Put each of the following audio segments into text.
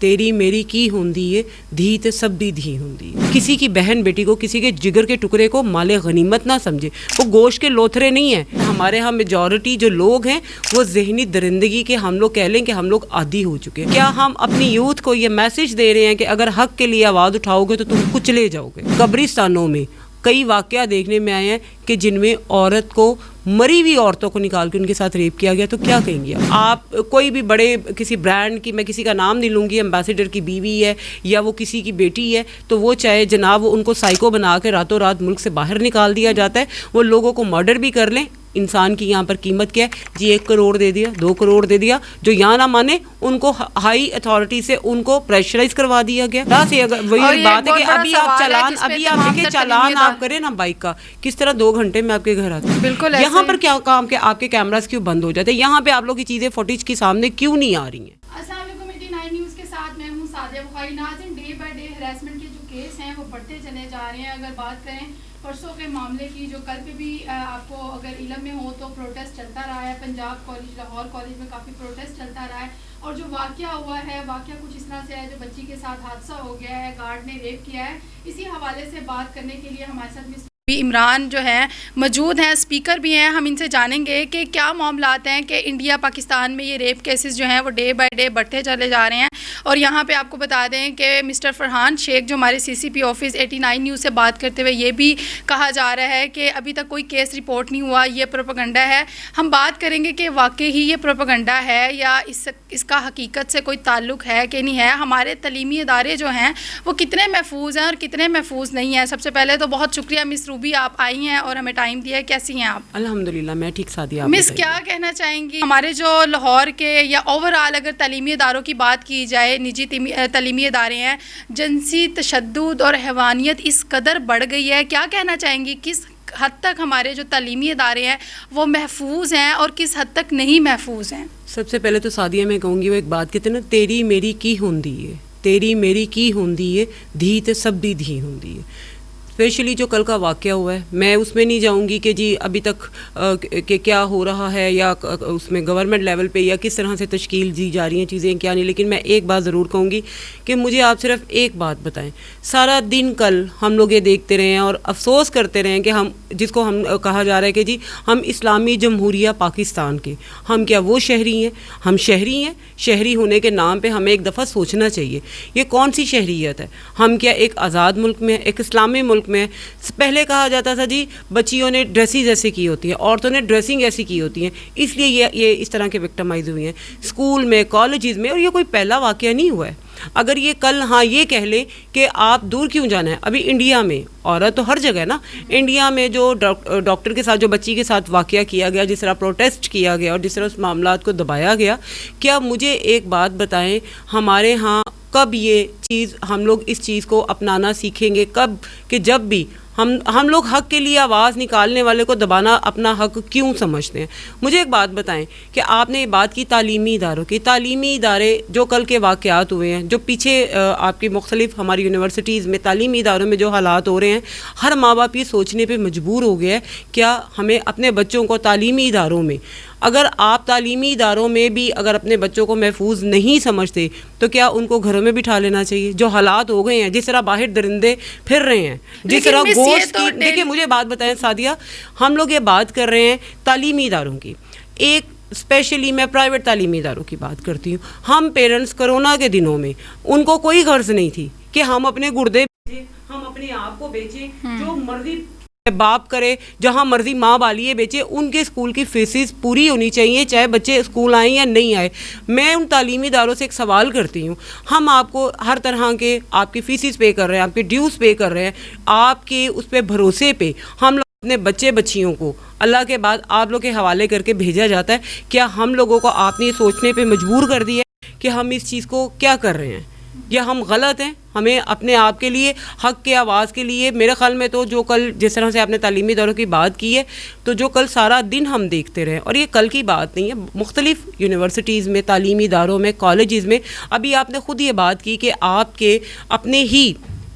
تیری میری کی ہوندی ہے دھی تے سب دی دھی ہوندی ہے. کسی کی بہن بیٹی کو کسی کے جگر کے ٹکڑے کو مال غنیمت نہ سمجھے. وہ گوشت کے لوتھرے نہیں ہیں. ہمارے ہاں میجورٹی جو لوگ ہیں وہ ذہنی درندگی کے ہم لوگ کہہ لیں کہ ہم لوگ عادی ہو چکے ہیں. کیا ہم اپنی یوتھ کو یہ میسج دے رہے ہیں کہ اگر حق کے لیے آواز اٹھاؤ گے تو تم کچلے جاؤ گے؟ قبرستانوں میں کئی واقعہ دیکھنے میں آئے ہیں کہ جن میں عورت کو مری ہوئی عورتوں کو نکال کے ان کے ساتھ ریپ کیا گیا. تو کیا کہیں گے آپ؟ کوئی بھی بڑے کسی برانڈ کی، میں کسی کا نام نہیں لوں گی، امبیسڈر کی بیوی ہے یا وہ کسی کی بیٹی ہے، تو وہ چاہے جناب ان کو سائیکو بنا کے راتوں رات ملک سے باہر نکال دیا جاتا ہے. وہ لوگوں کو مرڈر بھی کر لیں. انسان کی یہاں پر قیمت کیا ہے جی؟ 1 کروڑ دے دیا، 2 کروڑ دے دیا. جو یہاں نہ مانے ان کو ہائی اتھارٹی سے ان کو پریشرائز کروا دیا گیا. وہی بات ہے کہ ابھی آپ دیکھیں چالان آپ کریں نا بائک کا، کس طرح 2 گھنٹے میں آپ کے گھر آتے ہیں. بالکل یہاں پر کیا کام کہ آپ کے کیمراز کیوں بند ہو جاتے ہیں؟ یہاں پہ آپ لوگ کی چیزیں فوٹیج کے سامنے کیوں نہیں آ رہی ہیں؟ السلام علیکم، 89 نیوز کے ساتھ میں ہوں سعدیہ بخاری. ناظرین، ڈے بائی ڈے ہراسمنٹ کے جو کیس ہیں وہ بڑھتے چلے جا رہے ہیں. اگر بات کریں پرسوں کے معاملے کی، جو کل پہ بھی آپ کو اگر علم میں ہو تو پروٹیسٹ چلتا رہا ہے. پنجاب کالج، لاہور کالج میں کافی پروٹیسٹ چلتا رہا ہے. اور جو واقعہ ہوا ہے، واقعہ کچھ اس طرح سے ہے، جو بچی کے ساتھ حادثہ ہو گیا ہے، گارڈ نے ریپ کیا ہے. اسی حوالے سے بات کرنے کے لیے ہمارے ساتھ عمران جو ہیں موجود ہیں، اسپیکر بھی ہیں. ہم ان سے جانیں گے کہ کیا معاملات ہیں کہ انڈیا پاکستان میں یہ ریپ کیسز جو ہیں وہ ڈے بائی ڈے بڑھتے چلے جا رہے ہیں. اور یہاں پہ آپ کو بتا دیں کہ مسٹر فرحان شیخ جو ہمارے CCP آفس 89 نیوز سے بات کرتے ہوئے یہ بھی کہا جا رہا ہے کہ ابھی تک کوئی کیس رپورٹ نہیں ہوا، یہ پروپیگنڈا ہے. ہم بات کریں گے کہ واقعی ہی یہ پروپیگنڈا ہے یا اس کا حقیقت سے کوئی تعلق ہے کہ نہیں ہے. ہمارے تعلیمی ادارے جو ہیں وہ کتنے محفوظ ہیں اور کتنے محفوظ نہیں ہیں. سب سے پہلے تو بہت شکریہ مس روبی، آپ آئی ہیں اور ہمیں ٹائم دیا ہے. کیسی ہیں آپ؟ الحمدللہ میں ٹھیک. سعدیہ مس کیا کہنا چاہیں گی ہمارے جو لاہور کے یا اوور آل اگر تعلیمی اداروں کی بات کی جائے، نجی تعلیمی ادارے ہیں، جنسی تشدد اور حیوانیت اس قدر بڑھ گئی ہے. کیا کہنا چاہیں گی کس حد تک ہمارے جو تعلیمی ادارے ہیں وہ محفوظ ہیں اور کس حد تک نہیں محفوظ ہیں؟ سب سے پہلے تو سعدیہ میں کہوں گی وہ ایک بات کہتے ہیں نا، تیری میری کی ہوندی ہے، تیری میری کی ہوندی ہے دھی تے سب دی دھی ہوندی ہے. اسپیشلی جو کل کا واقعہ ہوا ہے، میں اس میں نہیں جاؤں گی کہ جی ابھی تک کہ کیا ہو رہا ہے یا اس میں گورنمنٹ لیول پہ یا کس طرح سے تشکیل دی جا رہی ہیں چیزیں کیا نہیں. لیکن میں ایک بات ضرور کہوں گی کہ مجھے آپ صرف ایک بات بتائیں. سارا دن کل ہم لوگ یہ دیکھتے رہے ہیں اور افسوس کرتے رہے ہیں کہ ہم جس کو ہم کہا جا رہا ہے کہ جی ہم اسلامی جمہوریہ پاکستان کے، ہم کیا وہ شہری ہیں؟ ہم شہری ہیں. شہری ہونے کے نام پہ ہمیں ایک دفعہ سوچنا چاہیے یہ کون سی شہریت ہے. ہم کیا ایک آزاد ملک میں، ایک اسلامی ملک میں؟ پہلے کہا جاتا تھا جی بچیوں نے ڈریسز ایسے کی ہوتی ہیں، عورتوں نے ڈریسنگ ایسی کی ہوتی ہیں، اس لیے یہ اس طرح کے وکٹمائز ہوئی ہیں اسکول میں، کالجز میں. اور یہ کوئی پہلا واقعہ نہیں ہوا ہے. اگر یہ کل ہاں یہ کہہ لیں کہ آپ دور کیوں جانا ہے، ابھی انڈیا میں عورت تو ہر جگہ ہے نا. انڈیا میں جو ڈاکٹر کے ساتھ جو بچی کے ساتھ واقعہ کیا گیا، جس طرح پروٹیسٹ کیا گیا اور جس طرح اس معاملات کو دبایا گیا، کیا مجھے ایک بات بتائیں ہمارے ہاں کب یہ چیز ہم لوگ اس چیز کو اپنانا سیکھیں گے؟ کب کہ جب بھی ہم لوگ حق کے لیے آواز نکالنے والے کو دبانا اپنا حق کیوں سمجھتے ہیں؟ مجھے ایک بات بتائیں کہ آپ نے یہ بات کی تعلیمی اداروں کی. تعلیمی ادارے جو کل کے واقعات ہوئے ہیں، جو پیچھے آپ کی مختلف ہماری یونیورسٹیز میں تعلیمی اداروں میں جو حالات ہو رہے ہیں، ہر ماں باپ یہ سوچنے پہ مجبور ہو گیا ہے کیا ہمیں اپنے بچوں کو تعلیمی اداروں میں، اگر آپ تعلیمی اداروں میں بھی اگر اپنے بچوں کو محفوظ نہیں سمجھتے تو کیا ان کو گھروں میں بٹھا لینا چاہیے؟ جو حالات ہو گئے ہیں، جس طرح باہر درندے پھر رہے ہیں، جس طرح گوشت کی، دیکھیں مجھے بات بتائیں سعدیہ، ہم لوگ یہ بات کر رہے ہیں تعلیمی اداروں کی. ایک اسپیشلی میں پرائیویٹ تعلیمی اداروں کی بات کرتی ہوں. ہم پیرنٹس کرونا کے دنوں میں ان کو کوئی غرض نہیں تھی کہ ہم اپنے گردے بیچیں، ہم اپنے آپ کو بیچیں، جو مرضی باپ کرے، جہاں مرضی ماں بالیے بیچے، ان کے اسکول کی فیسز پوری ہونی چاہیے چاہے بچے اسکول آئیں یا نہیں آئے. میں ان تعلیمی اداروں سے ایک سوال کرتی ہوں، ہم آپ کو ہر طرح کے آپ کی فیسز پے کر رہے ہیں، آپ کے ڈیوز پے کر رہے ہیں، آپ کے اس پہ بھروسے پہ ہم لوگ اپنے بچے بچیوں کو اللہ کے بعد آپ لوگ کے حوالے کر کے بھیجا جاتا ہے. کیا ہم لوگوں کو آپ نے یہ سوچنے پہ مجبور کر دیا ہے کہ ہم اس چیز کو کیا کر رہے ہیں یا ہم غلط ہیں؟ ہمیں اپنے آپ کے لیے، حق کے آواز کے لیے، میرے خیال میں تو جو کل جس طرح سے آپ نے تعلیمی اداروں کی بات کی ہے، تو جو کل سارا دن ہم دیکھتے رہے، اور یہ کل کی بات نہیں ہے، مختلف یونیورسٹیز میں، تعلیمی اداروں میں، کالجز میں، ابھی آپ نے خود یہ بات کی کہ آپ کے اپنے ہی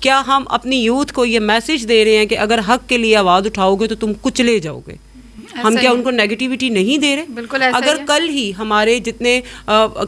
کیا ہم اپنی یوتھ کو یہ میسج دے رہے ہیں کہ اگر حق کے لیے آواز اٹھاؤ گے تو تم کچلے جاؤ گے؟ ہم کیا ان کو نیگیٹیوٹی نہیں دے رہے؟ بالکل اگر کل ہی ہمارے جتنے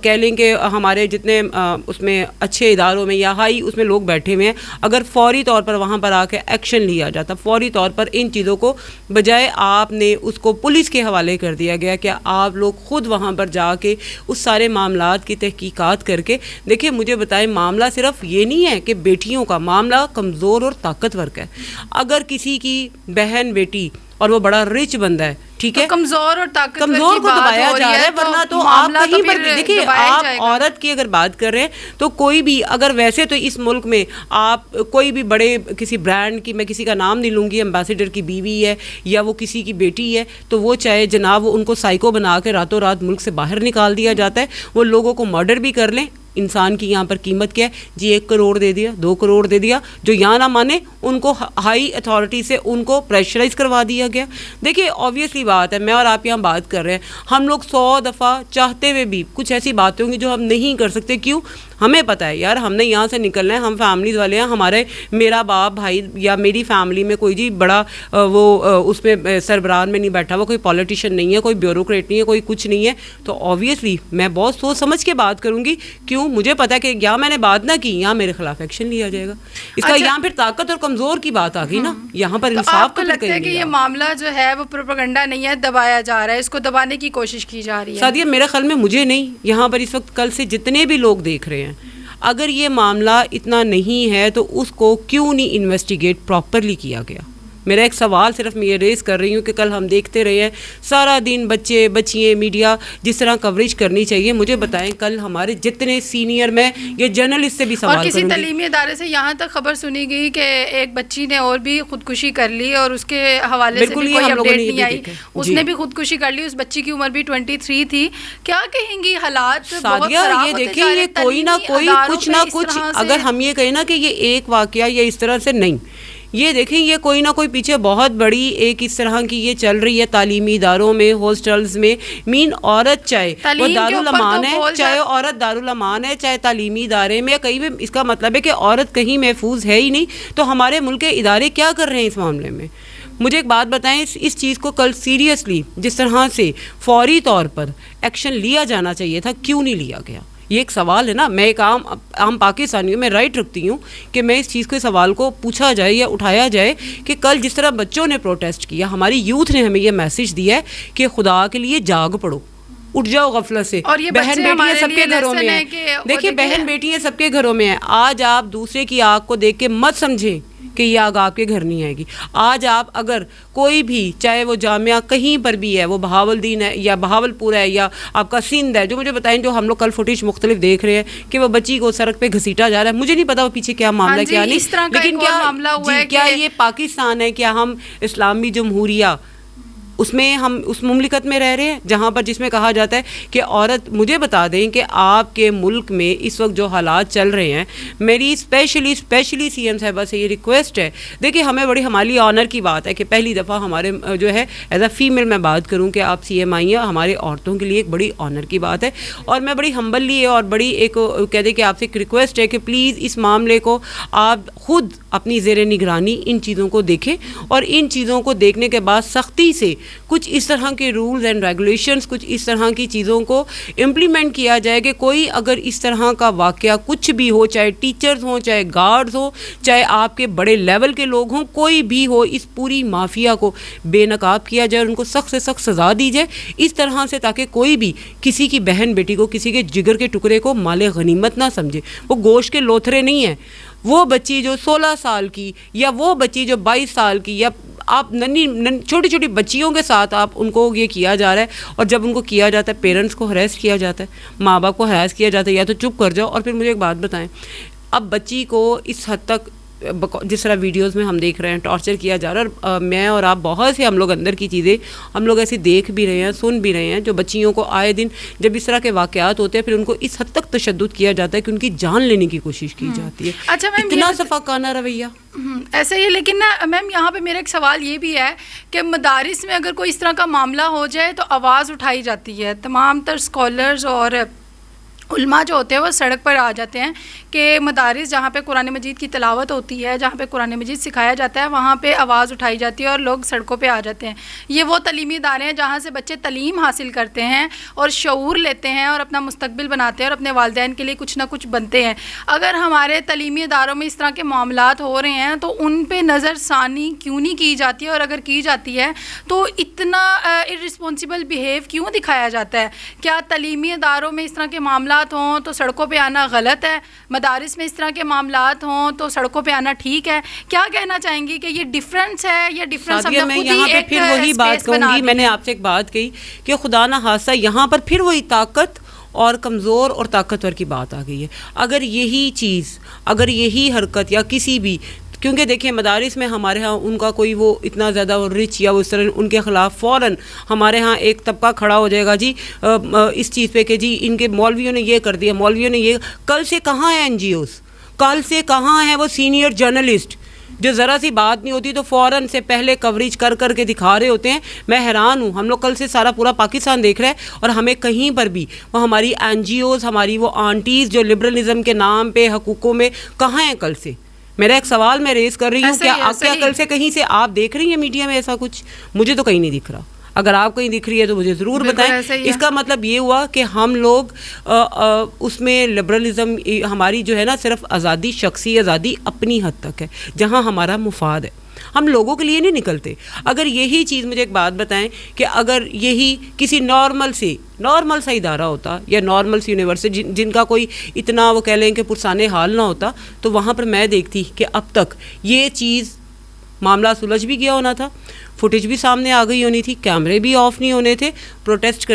کہہ لیں کہ ہمارے جتنے اس میں اچھے اداروں میں یا ہائی اس میں لوگ بیٹھے ہوئے ہیں، اگر فوری طور پر وہاں پر آ کے ایکشن لیا جاتا، فوری طور پر ان چیزوں کو بجائے آپ نے اس کو پولیس کے حوالے کر دیا گیا کہ آپ لوگ خود وہاں پر جا کے اس سارے معاملات کی تحقیقات کر کے دیکھیں، مجھے بتائیں معاملہ صرف یہ نہیں ہے کہ بیٹیوں کا، معاملہ کمزور اور طاقتور کا ہے۔ اگر کسی کی بہن بیٹی اور وہ بڑا رچ بندہ ہے، ٹھیک ہے، کمزور اور طاقتور کمزور کو دبایا جا رہا ہے، ورنہ تو آپ کہیں پر دیکھیے، آپ عورت کی اگر بات کر رہے ہیں تو کوئی بھی اگر ویسے تو اس ملک میں آپ کوئی بھی بڑے کسی برانڈ کی، میں کسی کا نام نہیں لوں گی، ایمبیسڈر کی بیوی ہے یا وہ کسی کی بیٹی ہے تو وہ چاہے جناب ان کو سائیکو بنا کے راتوں رات ملک سے باہر نکال دیا جاتا ہے، وہ لوگوں کو مرڈر بھی کر لیں، انسان کی یہاں پر قیمت کیا ہے جی؟ 1 کروڑ دے دیا، 2 کروڑ دے دیا، جو یہاں نہ مانے ان کو ہائی اتھارٹی سے ان کو پریشرائز کروا دیا گیا۔ دیکھیے آبویسلی بات ہے، میں اور آپ یہاں بات کر رہے ہیں، ہم لوگ 100 دفعہ چاہتے ہوئے بھی کچھ ایسی باتیں ہوں گی جو ہم نہیں کر سکتے۔ کیوں؟ ہمیں پتہ ہے یار ہم نے یہاں سے نکلنا ہے، ہم فیملیز والے ہیں، ہمارے میرا باپ بھائی یا میری فیملی میں کوئی جی بڑا وہ اس میں سربراہ میں نہیں بیٹھا ہوا، کوئی پولیٹیشین نہیں ہے، کوئی بیوروکریٹ نہیں ہے، کوئی کچھ نہیں ہے، تو آبویسلی میں بہت سوچ سمجھ کے بات کروں گی۔ کیوں؟ مجھے پتا ہے کہ یا میں نے بات نہ کی یا میرے خلاف ایکشن لیا جائے گا۔ اس کا یہاں پھر طاقت اور کمزور کی بات آ گئی نا، یہاں پر انصاف آپ کو لگتا ہے کہ یہ معاملہ جو ہے وہ پروپیگنڈا نہیں ہے، دبایا جا رہا ہے، اس کو دبانے کی کوشش کی جا رہی ہے؟ سعدیہ میرے خیال میں مجھے نہیں، یہاں پر اس وقت کل سے جتنے بھی لوگ دیکھ رہے ہیں، اگر یہ معاملہ اتنا نہیں ہے تو اس کو کیوں نہیں انویسٹیگیٹ پراپرلی کیا گیا؟ میرا ایک سوال صرف میں یہ ریز کر رہی ہوں کہ کل ہم دیکھتے رہے ہیں سارا دن بچے بچیاں میڈیا جس طرح کوریج کرنی چاہیے، مجھے بتائیں کل ہمارے جتنے سینئر، میں یہ جرنلسٹ سے بھی سوال اور کسی کروں گی، تعلیمی ادارے سے یہاں تک خبر سنی گئی کہ ایک بچی نے اور بھی خودکشی کر لی اور اس کے حوالے سے بھی کوئی اپڈیٹ نہیں آئی، اس نے بھی خودکشی کر لی، اس بچی کی عمر بھی 23 تھی۔ کیا کہیں گی؟ حالات بہت خراب یہ ہوتے دیکھیں، جا رہے یہ ہیں، کوئی نہ کوئی تعلیمی کچھ نہ اداروں پہ کچھ، اس طرح سے، اگر ہم یہ کہیں نا کہ یہ ایک واقعہ یا اس طرح سے نہیں، یہ دیکھیں یہ کوئی نہ کوئی پیچھے بہت بڑی ایک اس طرح کی یہ چل رہی ہے تعلیمی اداروں میں، ہاسٹلز میں، عورت چاہے وہ دارالامان ہے، چاہے عورت دارالامان ہے، چاہے تعلیمی ادارے میں، کہیں بھی، اس کا مطلب ہے کہ عورت کہیں محفوظ ہے ہی نہیں۔ تو ہمارے ملک کے ادارے کیا کر رہے ہیں اس معاملے میں؟ مجھے ایک بات بتائیں، اس چیز کو کل سیریسلی جس طرح سے فوری طور پر ایکشن لیا جانا چاہیے تھا، کیوں نہیں لیا گیا؟ یہ ایک سوال ہے نا، میں ایک عام پاکستانی ہوں، میں رائٹ رکھتی ہوں کہ میں اس چیز کے سوال کو پوچھا جائے یا اٹھایا جائے کہ کل جس طرح بچوں نے پروٹیسٹ کیا، ہماری یوتھ نے ہمیں یہ میسج دیا ہے کہ خدا کے لیے جاگ پڑو، اٹھ جاؤ غفلت سے۔ بہن بیٹیاں سب کے گھروں میں ہیں، دیکھیے بہن بیٹیاں سب کے گھروں میں ہیں، آج آپ دوسرے کی آگ کو دیکھ کے مت سمجھیں کہ یہ آگ آپ کے گھر نہیں آئے گی۔ آج آپ اگر کوئی بھی، چاہے وہ جامعہ کہیں پر بھی ہے، وہ بہاولدین ہے یا بہاولپور ہے یا آپ کا سندھ ہے، جو مجھے بتائیں، جو ہم لوگ کل فوٹیج مختلف دیکھ رہے ہیں کہ وہ بچی کو سڑک پہ گھسیٹا جا رہا ہے، مجھے نہیں پتا وہ پیچھے کیا معاملہ کیا نہیں، لیکن کیا یہ پاکستان ہے، کیا ہم اسلامی جمہوریہ اس میں ہم اس مملکت میں رہ رہے ہیں جہاں پر جس میں کہا جاتا ہے کہ عورت؟ مجھے بتا دیں کہ آپ کے ملک میں اس وقت جو حالات چل رہے ہیں، میری اسپیشلی سی ایم صاحبہ سے یہ ریکویسٹ ہے، دیکھیے ہمیں بڑی ہماری آنر کی بات ہے کہ پہلی دفعہ ہمارے جو ہے ایز اے فیمیل میں بات کروں کہ آپ سی ایم آئی ہیں، ہمارے عورتوں کے لیے ایک بڑی آنر کی بات ہے، اور میں بڑی ہمبلی اور بڑی ایک کہہ دیں کہ آپ سے ایک ریکویسٹ ہے کہ پلیز اس معاملے کو آپ خود اپنی زیر نگرانی ان چیزوں کو دیکھیں، اور ان چیزوں کو دیکھنے کے بعد سختی سے کچھ اس طرح کے رولز اینڈ ریگولیشنز، کچھ اس طرح کی چیزوں کو امپلیمنٹ کیا جائے کہ کوئی اگر اس طرح کا واقعہ کچھ بھی ہو، چاہے ٹیچرز ہوں، چاہے گارڈز ہوں، چاہے آپ کے بڑے لیول کے لوگ ہوں، کوئی بھی ہو، اس پوری مافیا کو بے نقاب کیا جائے اور ان کو سخت سے سخت سزا دی جائے اس طرح سے، تاکہ کوئی بھی کسی کی بہن بیٹی کو، کسی کے جگر کے ٹکڑے کو مال غنیمت نہ سمجھے۔ وہ گوشت کے لوتھرے نہیں ہیں، وہ بچی جو 16 سال کی یا وہ بچی جو 22 سال کی، یا آپ چھوٹی چھوٹی بچیوں کے ساتھ آپ ان کو یہ کیا جا رہا ہے، اور جب ان کو کیا جاتا ہے پیرنٹس کو ہراس کیا جاتا ہے، ماں باپ کو ہراس کیا جاتا ہے، یا تو چپ کر جاؤ۔ اور پھر مجھے ایک بات بتائیں، اب بچی کو اس حد تک جس طرح ویڈیوز میں ہم دیکھ رہے ہیں ٹارچر کیا جا رہا ہے، اور میں اور آپ بہت سے ہم لوگ اندر کی چیزیں ہم لوگ ایسی دیکھ بھی رہے ہیں، سن بھی رہے ہیں، جو بچیوں کو آئے دن جب اس طرح کے واقعات ہوتے ہیں پھر ان کو اس حد تک تشدد کیا جاتا ہے کہ ان کی جان لینے کی کوشش کی جاتی ہے۔ اچھا میم، اتنا صفاقانہ رویہ ایسا ہی ہے، لیکن نا میم یہاں پہ میرا ایک سوال یہ بھی ہے کہ مدارس میں اگر کوئی اس طرح کا معاملہ ہو جائے تو آواز اٹھائی جاتی ہے، تمام تر اسکالرز اور علماء جو ہوتے ہیں وہ سڑک پر آ جاتے ہیں کہ مدارس جہاں پہ قرآن مجید کی تلاوت ہوتی ہے, جہاں پہ قرآن مجید سکھایا جاتا ہے, وہاں پہ آواز اٹھائی جاتی ہے اور لوگ سڑکوں پہ آ جاتے ہیں. یہ وہ تعلیمی ادارے ہیں جہاں سے بچے تعلیم حاصل کرتے ہیں اور شعور لیتے ہیں اور اپنا مستقبل بناتے ہیں اور اپنے والدین کے لیے کچھ نہ کچھ بنتے ہیں. اگر ہمارے تعلیمی اداروں میں اس طرح کے معاملات ہو رہے ہیں تو ان پہ نظر ثانی کیوں نہیں کی جاتی ہے, اور اگر کی جاتی ہے تو اتنا ارسپانسبل بیہیو کیوں دکھایا جاتا ہے؟ کیا تعلیمی اداروں میں اس طرح کے معاملات ہوں تو سڑکوں پہ آنا غلط ہے, مدارس میں اس طرح کے معاملات ہوں تو سڑکوں پہ آنا ٹھیک ہے؟ کیا کہنا چاہیں گی کہ یہ ڈفرینس ہے یا ڈفرینس ہم نے خود ہی ایک پھر وہی بات کہوں گی, میں نے آپ سے ایک بات کہی کہ خدا نہ خاصہ یہاں پر پھر وہی طاقت اور کمزور اور طاقتور کی بات آ گئی ہے. اگر یہی چیز, اگر یہی حرکت یا کسی بھی, کیونکہ دیکھیں مدارس میں ہمارے ہاں ان کا کوئی وہ اتنا زیادہ وہ رچ یا وہ اس طرح ان کے خلاف فوراً ہمارے ہاں ایک طبقہ کھڑا ہو جائے گا جی اس چیز پہ کہ جی ان کے مولویوں نے یہ کر دیا, مولویوں نے یہ. کل سے کہاں ہیں این جی اوز, کل سے کہاں ہیں وہ سینئر جرنلسٹ جو ذرا سی بات نہیں ہوتی تو فوراً سے پہلے کوریج کر کر کے دکھا رہے ہوتے ہیں؟ میں حیران ہوں. ہم لوگ کل سے سارا پورا پاکستان دیکھ رہا ہے اور ہمیں کہیں پر بھی وہ ہماری این جی اوز, ہماری وہ آنٹیز جو لبرلزم کے نام پہ حقوقوں میں کہاں ہیں کل سے؟ میرا ایک سوال میں ریز کر رہی ہوں, کیا کل سے کہیں سے آپ دیکھ رہی ہیں میڈیا میں ایسا کچھ؟ مجھے تو کہیں نہیں دکھ رہا. اگر آپ کہیں دکھ رہی ہے تو مجھے ضرور بتائیں. اس کا مطلب یہ ہوا کہ ہم لوگ اس میں لبرلزم ہماری جو ہے نا صرف آزادی, شخصی آزادی اپنی حد تک ہے جہاں ہمارا مفاد ہے, ہم لوگوں کے لیے نہیں نکلتے. اگر یہی چیز, مجھے ایک بات بتائیں کہ اگر یہی کسی نارمل سا ادارہ ہوتا یا نارمل سی یونیورسٹی جن کا کوئی اتنا وہ کہہ لیں کہ پرسانے حال نہ ہوتا, تو وہاں پر میں دیکھتی کہ اب تک یہ چیز معاملہ سلجھ بھی گیا ہونا تھا, فوٹیج بھی سامنے آ گئی ہونی تھی, کیمرے بھی آف نہیں ہونے تھے. پروٹیسٹ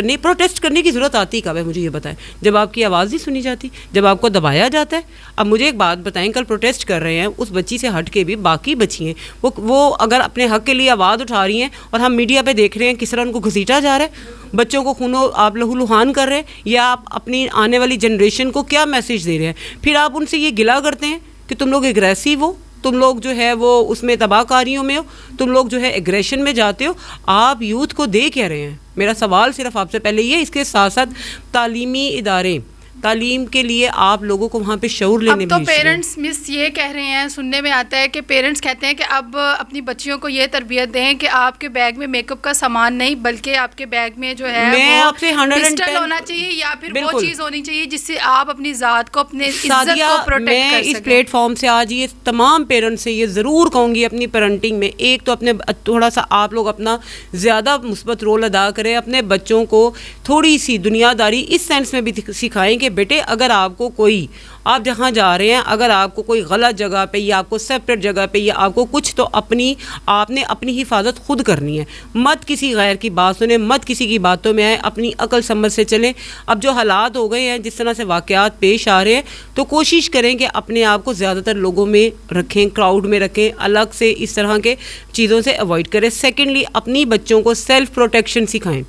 کرنے کی ضرورت آتی کب ہے مجھے یہ بتائیں؟ جب آپ کی آواز نہیں سنی جاتی, جب آپ کو دبایا جاتا ہے. اب مجھے ایک بات بتائیں, کل پروٹیسٹ کر رہے ہیں اس بچی سے ہٹ کے بھی باقی بچی ہیں, وہ اگر اپنے حق کے لیے آواز اٹھا رہی ہیں اور ہم میڈیا پہ دیکھ رہے ہیں کس طرح ان کو گھسیٹا جا رہا ہے, بچوں کو خونوں آپ لہو لہان کر رہے ہیں, یا آپ اپنی آنے والی جنریشن کو کیا میسیج دے رہے ہیں؟ پھر آپ ان سے یہ گلا کرتے ہیں کہ تم لوگ اگریسو ہو, تم لوگ جو ہے وہ اس میں تباہ کاریوں میں ہو, تم لوگ جو ہے ایگریشن میں جاتے ہو. آپ یوتھ کو دے کہہ رہے ہیں؟ میرا سوال صرف آپ سے پہلے یہ ہے. اس کے ساتھ ساتھ تعلیمی ادارے, تعلیم کے لیے آپ لوگوں کو وہاں پہ شعور لینے اب تو پیرنٹس مس یہ کہہ رہے ہیں, سننے میں آتا ہے کہ پیرنٹس کہتے ہیں کہ اب اپنی بچیوں کو یہ تربیت دیں کہ آپ کے بیگ میں میک اپ کا سامان نہیں بلکہ آپ کے بیگ میں جو ہے وہ پسٹل ہونا چاہیے یا پھر وہ چیز ہونی چاہیے جس سے آپ اپنی ذات کو, اپنے عزت کو پروٹیکٹ کر سکیں. میں اس پلیٹ فارم سے آج یہ تمام پیرنٹس سے یہ ضرور کہوں گی اپنی پیرنٹنگ میں, ایک تو اپنے تھوڑا سا آپ لوگ اپنا زیادہ مثبت رول ادا کریں, اپنے بچوں کو تھوڑی سی دنیا داری اس سینس میں بھی سکھائیں کہ بیٹے اگر آپ کو کوئی, آپ جہاں جا رہے ہیں اگر آپ کو کوئی غلط جگہ پہ یا آپ کو سیپریٹ جگہ پہ یا آپ کو کچھ, تو آپ نے اپنی حفاظت خود کرنی ہے. مت کسی غیر کی بات سنیں, مت کسی کی باتوں میں آئیں, اپنی عقل سمجھ سے چلیں. اب جو حالات ہو گئے ہیں, جس طرح سے واقعات پیش آ رہے ہیں, تو کوشش کریں کہ اپنے آپ کو زیادہ تر لوگوں میں رکھیں, کراؤڈ میں رکھیں, الگ سے اس طرح کے چیزوں سے اوائڈ کریں. سیکنڈلی اپنی بچوں کو سیلف پروٹیکشن سکھائیں,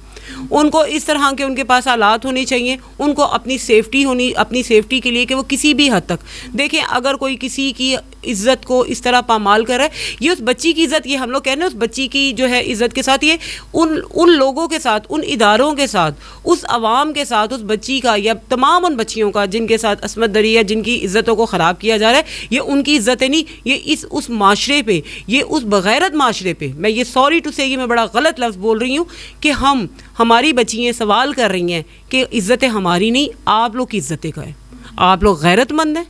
ان کو اس طرح کے ان کے پاس آلات ہونے چاہیے, ان کو اپنی سیفٹی کے لیے کہ وہ کسی بھی حد تک دیکھیں اگر کوئی کسی کی عزت کو اس طرح پامال کر رہا ہے, یہ اس بچی کی عزت, یہ ہم لوگ کہہ رہے ہیں اس بچی کی جو ہے عزت کے ساتھ, یہ ان لوگوں کے ساتھ, ان اداروں کے ساتھ, اس عوام کے ساتھ, اس بچی کا یا تمام ان بچیوں کا جن کے ساتھ عصمت دری ہے, جن کی عزتوں کو خراب کیا جا رہا ہے, یہ ان کی عزتیں نہیں, یہ اس معاشرے پہ, یہ اس بغیرت معاشرے پہ, میں یہ سوری ٹو سے یہ میں بڑا غلط لفظ بول رہی ہوں کہ ہماری بچیاں سوال کر رہی ہیں کہ عزتیں ہماری نہیں, آپ لوگ کی عزتیں کا ہے. آپ لوگ غیرت مند ہیں,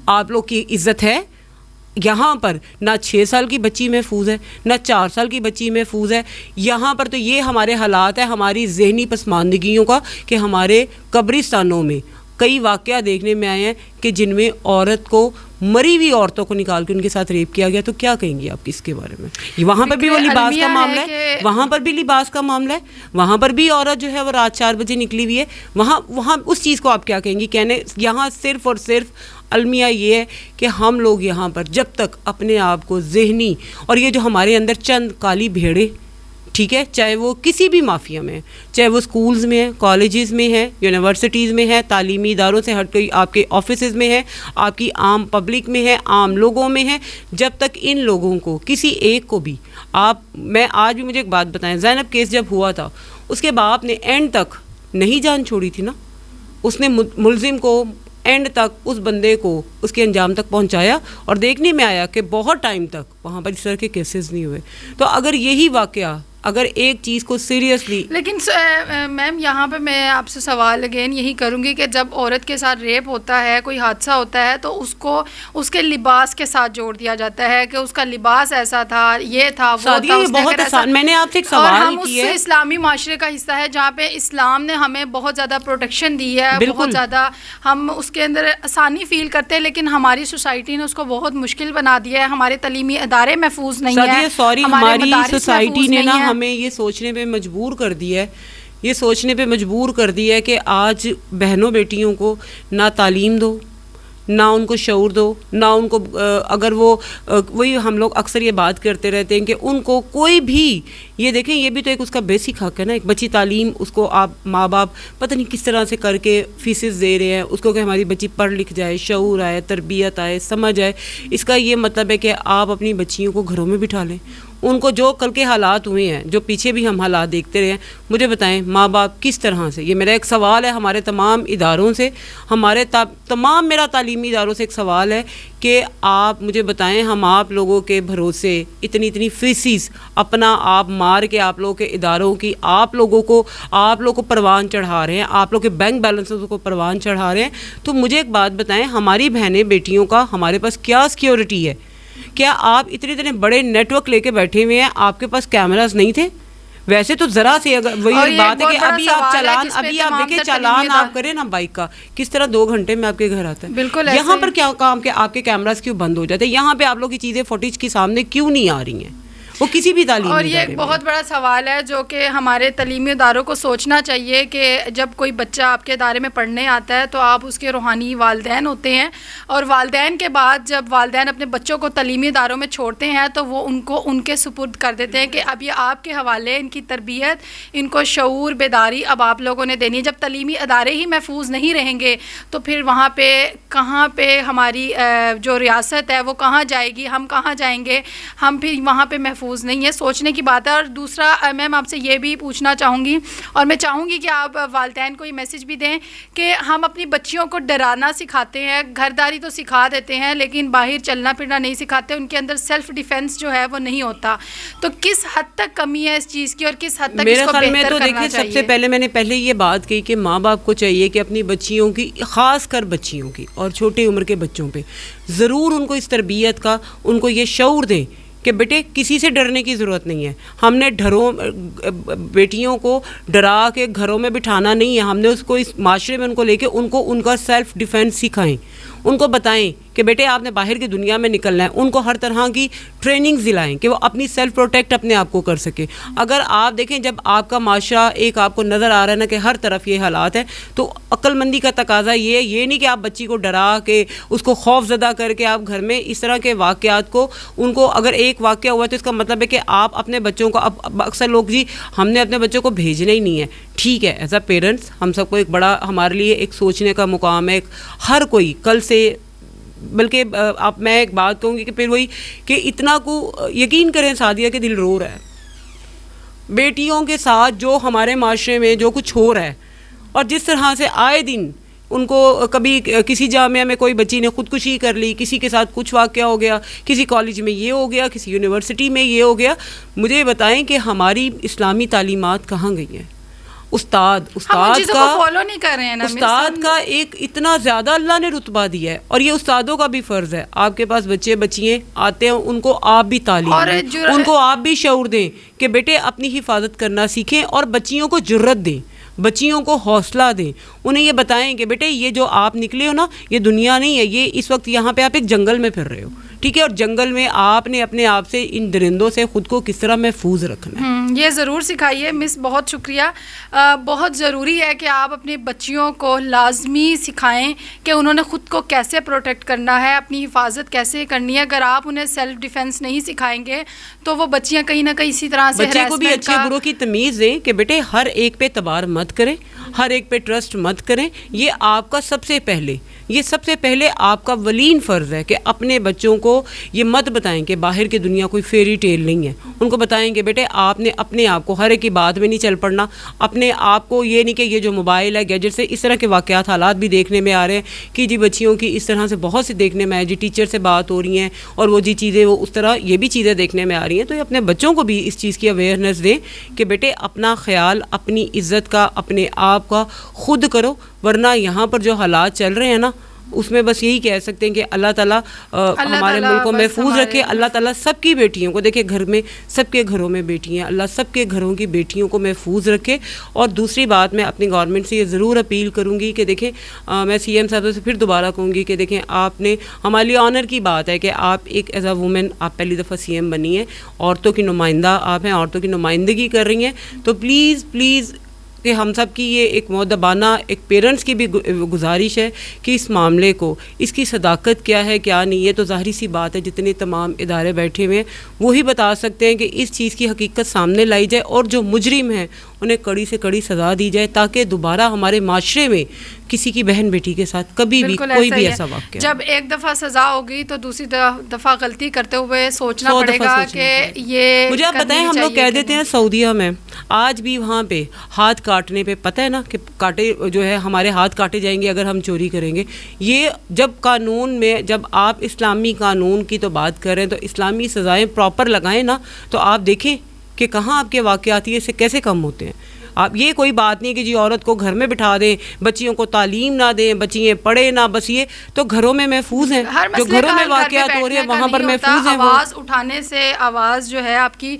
آپ لوگ کی عزت ہے. یہاں پر نہ 6 سال کی بچی محفوظ ہے, نہ 4 سال کی بچی محفوظ ہے. یہاں پر تو یہ ہمارے حالات ہیں ہماری ذہنی پسماندگیوں کا کہ ہمارے قبرستانوں میں کئی واقعہ دیکھنے میں آئے ہیں کہ جن میں عورت کو, مری ہوئی عورتوں کو نکال کے ان کے ساتھ ریپ کیا گیا. تو کیا کہیں گی آپ اس کے بارے میں؟ وہاں پر بھی وہ لباس کا معاملہ ہے, وہاں پر بھی لباس کا معاملہ ہے, وہاں پر بھی عورت جو ہے وہ رات 4 بجے نکلی ہوئی ہے, وہاں اس چیز کو آپ کیا کہیں گی؟ کہنے یہاں صرف اور صرف المیہ یہ ہے کہ ہم لوگ یہاں پر جب تک اپنے آپ کو ذہنی, اور یہ جو ہمارے اندر چند کالی بھیڑے, ٹھیک ہے, چاہے وہ کسی بھی مافیا میں ہے, چاہے وہ اسکولز میں ہے, کالجز میں ہے, یونیورسٹیز میں ہے, تعلیمی اداروں سے ہٹ کے آپ کے آفیسز میں ہے, آپ کی عام پبلک میں ہے, عام لوگوں میں ہے, جب تک ان لوگوں کو کسی ایک کو بھی میں آج بھی مجھے ایک بات بتائیں, زینب کیس جب ہوا تھا اس کے باپ نے اینڈ تک نہیں جان چھوڑی تھی نا, اس نے ملزم کو اینڈ تک اس بندے کو اس کے انجام تک پہنچایا, اور دیکھنے میں آیا کہ بہت ٹائم تک وہاں پر اس طرح کے کیسز نہیں ہوئے. تو اگر یہی واقعہ اگر ایک چیز کو سیریسلی, لیکن میم یہاں پہ میں آپ سے سوال اگین یہی کروں گی کہ جب عورت کے ساتھ ریپ ہوتا ہے, کوئی حادثہ ہوتا ہے, تو اس کو اس کے لباس کے ساتھ جوڑ دیا جاتا ہے کہ اس کا لباس ایسا تھا, یہ تھا, وہ تھا. یہ بہت آسان. میں نے آپ سے ایک سوال اور ہم کیا ہے, اس اسلامی معاشرے کا حصہ ہے جہاں پہ اسلام نے ہمیں بہت زیادہ پروٹیکشن دی ہے, بہت زیادہ ہم اس کے اندر آسانی فیل کرتے ہیں, لیکن ہماری سوسائٹی نے اس کو بہت مشکل بنا دیا ہے. ہمارے تعلیمی ادارے محفوظ نہیں ہیں, ہماری سوسائٹی نے نا ہمیں یہ سوچنے پہ مجبور کر دیا ہے, یہ سوچنے پہ مجبور کر دیا ہے کہ آج بہنوں بیٹیوں کو نہ تعلیم دو, نہ ان کو شعور دو, نہ ان کو اگر وہی ہم لوگ اکثر یہ بات کرتے رہتے ہیں کہ ان کو کوئی بھی, یہ دیکھیں یہ بھی تو ایک اس کا بیسک حق ہے نا, ایک بچی تعلیم, اس کو آپ ماں باپ پتہ نہیں کس طرح سے کر کے فیسز دے رہے ہیں اس کو کہ ہماری بچی پڑھ لکھ جائے, شعور آئے, تربیت آئے, سمجھ آئے. اس کا یہ مطلب ہے کہ آپ اپنی بچیوں کو گھروں میں بٹھا لیں. ان کو جو کل کے حالات ہوئے ہیں, جو پیچھے بھی ہم حالات دیکھتے رہے ہیں, مجھے بتائیں ماں باپ کس طرح سے, یہ میرا ایک سوال ہے ہمارے تمام اداروں سے, ہمارے تمام میرا تعلیمی اداروں سے ایک سوال ہے کہ آپ مجھے بتائیں, ہم آپ لوگوں کے بھروسے اتنی فیسیز اپنا آپ مار کے آپ لوگوں کے اداروں کی آپ لوگوں کو پروان چڑھا رہے ہیں, آپ لوگ کے بینک بیلنسز کو پروان چڑھا رہے ہیں. تو مجھے ایک بات بتائیں, ہماری بہنیں بیٹیوں کا ہمارے پاس کیا سیکیورٹی ہے؟ کیا آپ اتنے بڑے نیٹ ورک لے کے بیٹھے ہوئے ہیں, آپ کے پاس کیمراز نہیں تھے؟ ویسے تو ذرا سی اگر وہی بات ہے کہ ابھی آپ دیکھیں چالان آپ کریں نا بائک کا, کس طرح 2 گھنٹے میں آپ کے گھر آتا ہے. بالکل یہاں پر کیا کام کہ آپ کے کیمراز کیوں بند ہو جاتے ہیں, یہاں پہ آپ لوگ کی چیزیں فوٹیج کے سامنے کیوں نہیں آ رہی ہیں, وہ کسی بھی تعلیم. اور یہ ایک بہت بڑا سوال ہے جو کہ ہمارے تعلیمی اداروں کو سوچنا چاہیے کہ جب کوئی بچہ آپ کے ادارے میں پڑھنے آتا ہے تو آپ اس کے روحانی والدین ہوتے ہیں, اور والدین کے بعد جب والدین اپنے بچوں کو تعلیمی اداروں میں چھوڑتے ہیں تو وہ ان کو ان کے سپرد کر دیتے ہیں کہ اب یہ آپ کے حوالے, ان کی تربیت, ان کو شعور بیداری اب آپ لوگوں نے دینی ہے. جب تعلیمی ادارے ہی محفوظ نہیں رہیں گے تو پھر وہاں پہ کہاں پہ ہماری جو ریاست ہے وہ کہاں جائے گی, ہم کہاں جائیں گے, ہم پھر وہاں پہ محفوظ نہیں ہے. سوچنے کی بات ہے. اور دوسرا میم آپ سے یہ بھی پوچھنا چاہوں گی, اور میں چاہوں گی کہ آپ والدین کو یہ میسج بھی دیں کہ ہم اپنی بچیوں کو ڈرانا سکھاتے ہیں, گھرداری تو سکھا دیتے ہیں لیکن باہر چلنا پھرنا نہیں سکھاتے, ان کے اندر سیلف ڈیفینس جو ہے وہ نہیں ہوتا. تو کس حد تک کمی ہے اس چیز کی اور کس حد تک اس کو بہتر کرنا چاہیے؟ دیکھیے سب سے پہلے میں نے پہلے یہ بات کہی کہ ماں باپ کو چاہیے کہ اپنی بچیوں کی, خاص کر بچیوں کی اور چھوٹی عمر کے بچوں پہ ضرور ان کو اس تربیت کا, ان کو یہ شعور دیں کہ بیٹے کسی سے ڈرنے کی ضرورت نہیں ہے. ہم نے بیٹیوں کو ڈرا کے گھروں میں بٹھانا نہیں ہے, ہم نے اس کو اس معاشرے میں ان کو لے کے ان کا سیلف ڈیفینس سکھائیں, ان کو بتائیں کہ بیٹے آپ نے باہر کی دنیا میں نکلنا ہے, ان کو ہر طرح کی ٹریننگ دلائیں کہ وہ اپنی سیلف پروٹیکٹ اپنے آپ کو کر سکے. اگر آپ دیکھیں جب آپ کا معاشرہ ایک آپ کو نظر آ رہا ہے نا کہ ہر طرف یہ حالات ہیں, تو عقل مندی کا تقاضا یہ نہیں کہ آپ بچی کو ڈرا کے اس کو خوف زدہ کر کے آپ گھر میں اس طرح کے واقعات کو, ان کو اگر ایک واقعہ ہوا تو اس کا مطلب ہے کہ آپ اپنے بچوں کو, اب اکثر لوگ جی ہم نے اپنے بچوں کو بھیجنا ہی نہیں ہے. ٹھیک ہے, ایز اے پیرنٹس ہم سب کو ایک بڑا ہمارے لیے ایک سوچنے کا مقام ہے. ہر کوئی کل سے, بلکہ آپ میں ایک بات کہوں گی کہ پھر وہی کہ اتنا کو یقین کریں سعدیہ کہ دل رو رہا ہے بیٹیوں کے ساتھ جو ہمارے معاشرے میں جو کچھ ہو رہا ہے, اور جس طرح سے آئے دن ان کو کبھی کسی جامعہ میں کوئی بچی نے خودکشی کر لی, کسی کے ساتھ کچھ واقعہ ہو گیا, کسی کالج میں یہ ہو گیا, کسی یونیورسٹی میں یہ ہو گیا. مجھے بتائیں کہ ہماری اسلامی تعلیمات کہاں گئی ہیں؟ استاد کا فالو نہیں کر رہے ہیں نا. استاد کا ایک اتنا زیادہ اللہ نے رتبہ دیا ہے, اور یہ استادوں کا بھی فرض ہے. آپ کے پاس بچے بچیاں آتے ہیں, ان کو آپ بھی تعلیم دیں, ان کو آپ بھی شعور دیں کہ بیٹے اپنی حفاظت کرنا سیکھیں, اور بچیوں کو جرت دیں, بچیوں کو حوصلہ دیں, انہیں یہ بتائیں کہ بیٹے یہ جو آپ نکلے ہو نا یہ دنیا نہیں ہے, یہ اس وقت یہاں پہ آپ ایک جنگل میں پھر رہے ہو, ٹھیک ہے, اور جنگل میں آپ نے اپنے آپ سے ان درندوں سے خود کو کس طرح محفوظ رکھنا ہے. یہ ضرور سکھائیے مس, بہت شکریہ. بہت ضروری ہے کہ آپ اپنی بچیوں کو لازمی سکھائیں کہ انہوں نے خود کو کیسے پروٹیکٹ کرنا ہے, اپنی حفاظت کیسے کرنی ہے. اگر آپ انہیں سیلف ڈیفینس نہیں سکھائیں گے تو وہ بچیاں کہیں نہ کہیں اسی طرح سے بچے کو بھی اچھے بروں کی تمیز دیں کہ بیٹے ہر ایک پہ اعتبار مت کریں, ہر ایک پہ ٹرسٹ مت کریں. یہ آپ کا سب سے پہلے یہ سب سے پہلے آپ کا ولین فرض ہے کہ اپنے بچوں کو یہ مت بتائیں کہ باہر کی دنیا کوئی فیری ٹیل نہیں ہے. ان کو بتائیں کہ بیٹے آپ نے اپنے آپ کو ہر ایک کی بات میں نہیں چل پڑنا, اپنے آپ کو یہ نہیں کہ یہ جو موبائل ہے گیجٹ سے اس طرح کے واقعات حالات بھی دیکھنے میں آ رہے ہیں کہ جی بچیوں کی اس طرح سے بہت سی دیکھنے میں آئے جی ٹیچر سے بات ہو رہی ہیں اور وہ جی چیزیں وہ اس طرح یہ بھی چیزیں دیکھنے میں آ رہی ہیں. تو یہ اپنے بچوں کو بھی اس چیز کی اویئرنیس دیں کہ بیٹے اپنا خیال اپنی عزت کا اپنے آپ کا خود کرو, ورنہ یہاں پر جو حالات چل رہے ہیں نا اس میں بس یہی کہہ سکتے ہیں کہ اللہ تعالیٰ ہمارے ملک کو محفوظ رکھے. اللہ تعالیٰ سب کی بیٹیوں کو, دیکھیں گھر میں سب کے گھروں میں بیٹی ہیں, اللہ سب کے گھروں کی بیٹیوں کو محفوظ رکھے. اور دوسری بات میں اپنی گورنمنٹ سے یہ ضرور اپیل کروں گی کہ دیکھیں میں سی ایم صاحب سے پھر دوبارہ کہوں گی کہ دیکھیں آپ نے ہمارے لیے آنر کی بات ہے کہ آپ ایک ایز اے وومن آپ پہلی دفعہ سی ایم بنی ہیں, عورتوں کی نمائندہ آپ ہیں, عورتوں کی نمائندگی کر رہی ہیں. تو پلیز پلیز کہ ہم سب کی یہ ایک مؤدبانہ ایک پیرنٹس کی بھی گزارش ہے کہ اس معاملے کو اس کی صداقت کیا ہے کیا نہیں. یہ تو ظاہری سی بات ہے جتنے تمام ادارے بیٹھے ہوئے ہیں وہی بتا سکتے ہیں کہ اس چیز کی حقیقت سامنے لائی جائے اور جو مجرم ہیں انہیں کڑی سے کڑی سزا دی جائے تاکہ دوبارہ ہمارے معاشرے میں کسی کی بہن بیٹی کے ساتھ کبھی بھی کوئی بھی ایسا واقعہ. جب ایک دفعہ سزا ہوگی تو دوسری دفعہ غلطی کرتے ہوئے سوچنا پڑے گا کہ یہ مجھے آپ بتائیں ہم لوگ کہہ دیتے ہیں سعودیہ میں آج بھی وہاں پہ ہاتھ کاٹنے پہ پتہ ہے نا کہ کاٹے جو ہے ہمارے ہاتھ کاٹے جائیں گے اگر ہم چوری کریں گے. یہ جب قانون میں جب آپ اسلامی قانون کی تو بات کر رہے ہیں تو اسلامی سزائیں پراپر لگائیں نا, تو آپ دیکھیں کہ کہاں آپ کے واقعات یہ سے کیسے کم ہوتے ہیں. آپ یہ کوئی بات نہیں کہ جی عورت کو گھر میں بٹھا دیں, بچیوں کو تعلیم نہ دیں, بچیاں پڑھیں نہ, بس یہ تو گھروں میں محفوظ ہیں, جو گھروں میں واقعات ہو رہے ہیں وہاں پر محفوظ ہیں. آواز اٹھانے سے آواز جو ہے آپ کی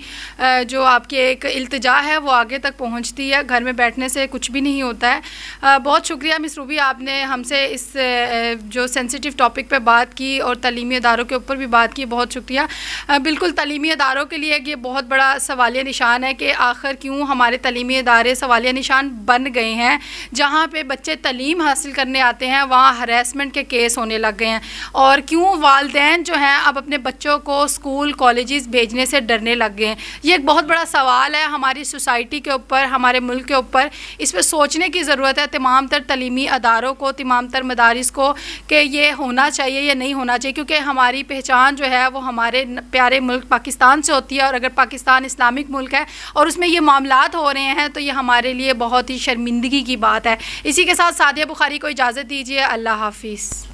جو آپ کی ایک التجا ہے وہ آگے تک پہنچتی ہے, گھر میں بیٹھنے سے کچھ بھی نہیں ہوتا ہے. بہت شکریہ مس روبی, آپ نے ہم سے اس جو سینسیٹیو ٹاپک پہ بات کی اور تعلیمی اداروں کے اوپر بھی بات کی, بہت شکریہ. بالکل تعلیمی اداروں کے لیے یہ بہت بڑا سوالیہ نشان ہے کہ آخر کیوں ہمارے تعلیمی ادارے سوالیہ نشان بن گئے ہیں. جہاں پہ بچے تعلیم حاصل کرنے آتے ہیں وہاں ہراسمنٹ کے کیس ہونے لگ گئے ہیں, اور کیوں والدین جو ہیں اب اپنے بچوں کو اسکول کالجز بھیجنے سے ڈرنے لگ گئے ہیں. یہ ایک بہت بڑا سوال ہے ہماری سوسائٹی کے اوپر, ہمارے ملک کے اوپر. اس پہ سوچنے کی ضرورت ہے تمام تر تعلیمی اداروں کو, تمام تر مدارس کو, کہ یہ ہونا چاہیے یا نہیں ہونا چاہیے, کیونکہ ہماری پہچان جو ہے وہ ہمارے پیارے ملک پاکستان سے ہوتی ہے. اور اگر پاکستان اسلامک ملک ہے اور اس میں یہ معاملات ہو رہے ہیں تو یہ ہمارے لیے بہت ہی شرمندگی کی بات ہے. اسی کے ساتھ سعدیہ بخاری کو اجازت دیجیے. اللہ حافظ.